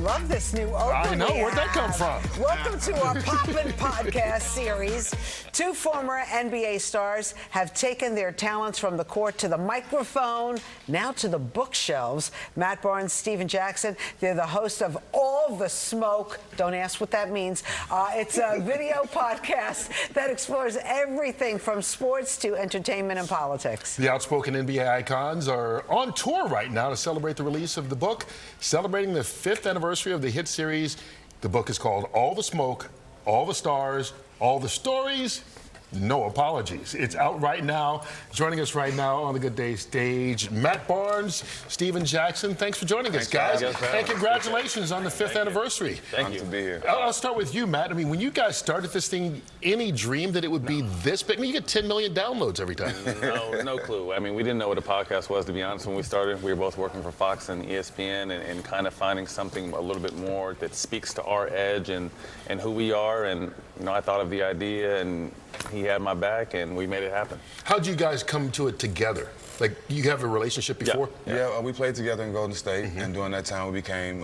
love this new opening. I know. Where'd that come from? Welcome to our Poppin' Podcast series. Two former NBA stars have taken their talents from the court to the microphone, now to the bookshelves. Matt Barnes, Steven Jackson, they're the host of All the Smoke. Don't ask what that means. It's a video podcast that explores everything from sports to entertainment and politics. The outspoken NBA icons are on tour right now to celebrate the release of the book, celebrating the 5th anniversary of the hit series. The book is called All the Smoke, All the Stars, All the Stories, No Apologies. It's out right now. Joining us right now on the Good Day stage, Matt Barnes, Steven Jackson. Thanks for joining us, guys. And congratulations on the 5th anniversary. Thank you. To be here. I'll start with you, Matt. I mean, when you guys started this thing, any dream that it would be this big? I mean, you get 10 million downloads every time. No clue. I mean, we didn't know what a podcast was, to be honest, when we started. We were both working for Fox and ESPN and kind of finding something a little bit more that speaks to our edge and who we are. And, you know, I thought of the idea, and he had my back, and we made it happen. How'd you guys come to it together? Like, you have a relationship before? Yeah, we played together in Golden State, and during that time we became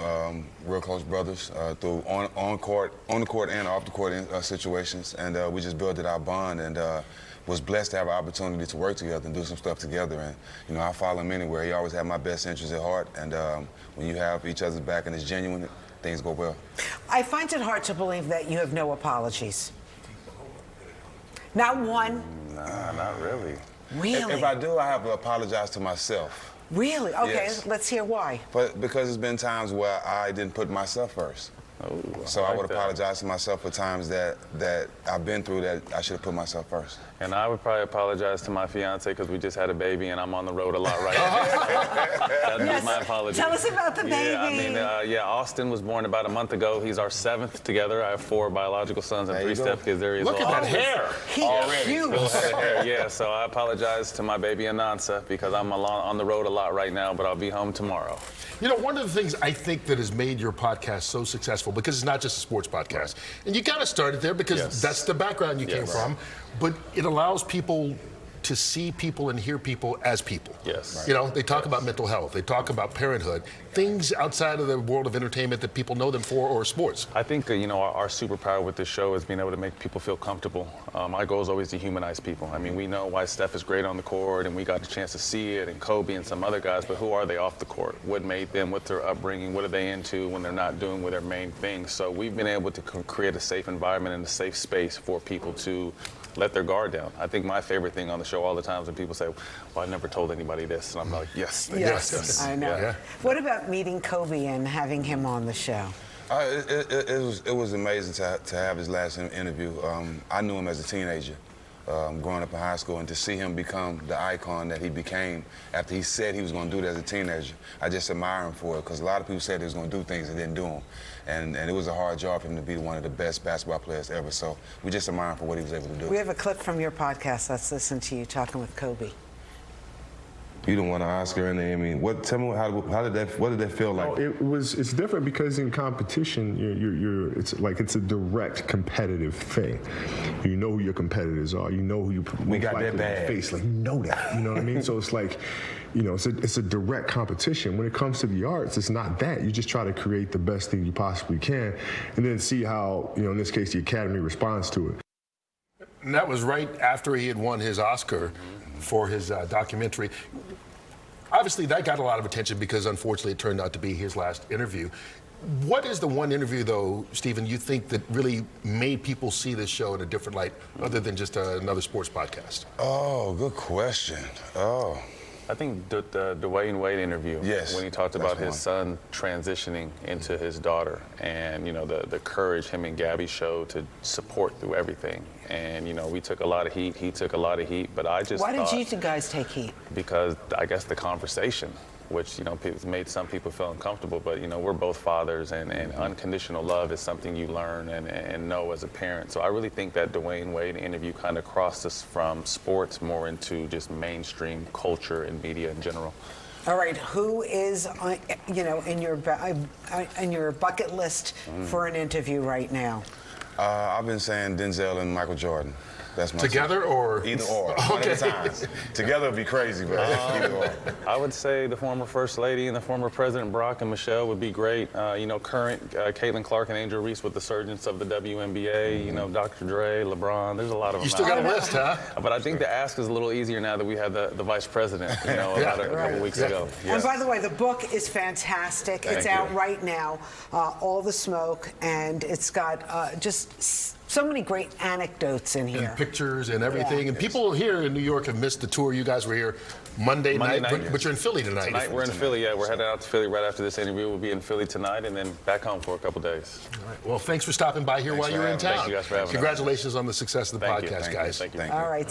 real close brothers through on the court and off the court situations, and we just built our bond, and was blessed to have an opportunity to work together and do some stuff together. And you know, I follow him anywhere. He always had my best interests at heart, and when you have each other's back and it's genuine, things go well. I find it hard to believe that you have no apologies. Not one. Nah, not really. Really? If I do, I have to apologize to myself. Really? Okay, Yes. Let's hear why. But because there's been times where I didn't put myself first. So I would apologize to myself for times that I've been through that I should have put myself first. And I would probably apologize to my fiance because we just had a baby and I'm on the road a lot right now. That'd be my apology. Tell us about the baby. Yeah, I mean, Austin was born about a month ago. He's our 7th together. I have 4 biological sons and 3 stepkids. There he is. Look at that hair. He's huge. Yeah, so I apologize to my baby Anansa because I'm on the road a lot right now, but I'll be home tomorrow. You know, one of the things I think that has made your podcast so successful, because it's not just a sports podcast, and you got to start it there because that's the background you came from, but it allows people to see people and hear people as people. Yes. You know, they talk about mental health, they talk about parenthood, things outside of the world of entertainment that people know them for, or sports. I think, you know, our superpower with this show is being able to make people feel comfortable. My goal is always to humanize people. I mean, we know why Steph is great on the court, and we got a chance to see it, and Kobe and some other guys, but who are they off the court? What made them? What's their upbringing? What are they into when they're not doing their main thing? So we've been able to create a safe environment and a safe space for people to let their guard down. I think my favorite thing on the show all the time is when people say, well, I never told anybody this. And I'm like, yes. I know. Yeah. What about meeting Kobe and having him on the show? It was amazing to have his last interview. I knew him as a teenager, growing up in high school, and to see him become the icon that he became after he said he was going to do it as a teenager. I just admire him for it, because a lot of people said he was going to do things and didn't do them. And it was a hard job for him to be one of the best basketball players ever. So we just admire him for what he was able to do. We have a clip from your podcast. Let's listen to you talking with Kobe. You don't want an Oscar and I mean, what did that feel like? It's different because in competition, it's a direct competitive thing. You know who your competitors are. You know who you face. Like, you know that. You know what I mean? So it's like, you know, it's a direct competition. When it comes to the arts, it's not that. You just try to create the best thing you possibly can, and then see how, you know, in this case, the Academy responds to it. And that was right after he had won his Oscar for his documentary. Obviously, that got a lot of attention because, unfortunately, it turned out to be his last interview. What is the one interview, though, Steven, you think that really made people see this show in a different light, other than just another sports podcast? Oh, good question. Oh. I think the Dwayne Wade interview, yes, when he talked about his son transitioning into his daughter, and you know the courage him and Gabby showed to support through everything. And you know, we took a lot of heat, he took a lot of heat, but I just Why did you two guys take heat? Because I guess the conversation, which, you know, made some people feel uncomfortable, but, you know, we're both fathers, and unconditional love is something you learn and know as a parent. So I really think that Dwayne Wade interview kind of crossed us from sports more into just mainstream culture and media in general. All right, who is, you know, in your bucket list for an interview right now? I've been saying Denzel and Michael Jordan. That's my Together or? Either or. One at a time. Together would be crazy, but either or. I would say the former First Lady and the former President Barack and Michelle would be great. You know, current Caitlin Clark and Angel Reese with the surgeons of the WNBA. You know, Dr. Dre, LeBron. There's a lot of them. You still got a list, huh? But I think the ask is a little easier now that we have the Vice President. You know, about a couple weeks ago. Yeah. And by the way, the book is fantastic. It's out right now, All the Smoke, and it's got just so many great anecdotes in here. And pictures and everything. And people here in New York have missed the tour. You guys were here Monday night. But you're in Philly tonight. Tonight we're in Philly, yeah. We're heading out to Philly right after this interview. We'll be in Philly tonight and then back home for a couple days. All right. Well, thanks for stopping by here while you were in town. Thank you guys for having us. Congratulations on the success of the podcast, guys. Thank you. All right.